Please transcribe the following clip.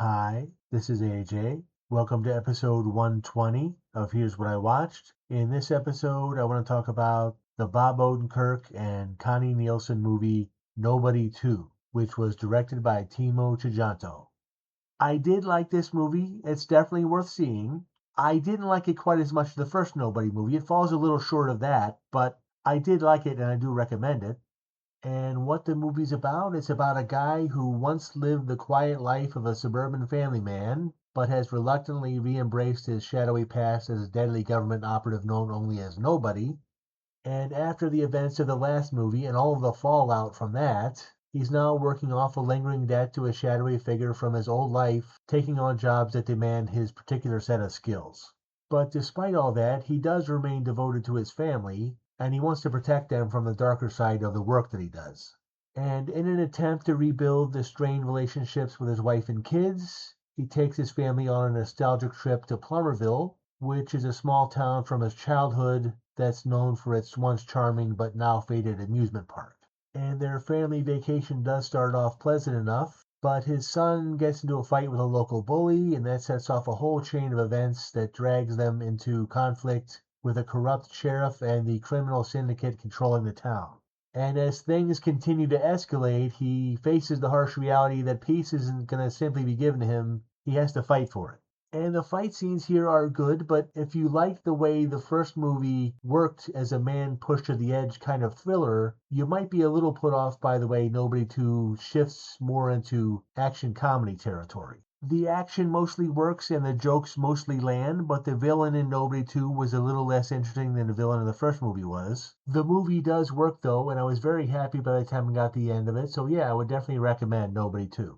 Hi, this is AJ. Welcome to episode 120 of Here's What I Watched. In this episode, I want to talk about the Bob Odenkirk and Connie Nielsen movie Nobody 2, which was directed by Timo Tjahjanto. I did like this movie. It's definitely worth seeing. I didn't like it quite as much as the first Nobody movie. It falls a little short of that, but I did like it and I do recommend it. And what the movie's about, it's about a guy who once lived the quiet life of a suburban family man, but has reluctantly re-embraced his shadowy past as a deadly government operative known only as Nobody. And after the events of the last movie and all of the fallout from that, he's now working off a lingering debt to a shadowy figure from his old life, taking on jobs that demand his particular set of skills. But despite all that, he does remain devoted to his family, and he wants to protect them from the darker side of the work that he does. And in an attempt to rebuild the strained relationships with his wife and kids, he takes his family on a nostalgic trip to Plummerville, which is a small town from his childhood that's known for its once charming but now faded amusement park. And their family vacation does start off pleasant enough, but his son gets into a fight with a local bully, and that sets off a whole chain of events that drags them into conflict with a corrupt sheriff and the criminal syndicate controlling the town. And as things continue to escalate, he faces the harsh reality that peace isn't going to simply be given to him. He has to fight for it. And the fight scenes here are good, but if you like the way the first movie worked as a man pushed to the edge kind of thriller, you might be a little put off by the way Nobody 2 shifts more into action comedy territory. The action mostly works and the jokes mostly land, but the villain in Nobody 2 was a little less interesting than the villain in the first movie was. The movie does work though, and I was very happy by the time I got to the end of it, so yeah, I would definitely recommend Nobody 2.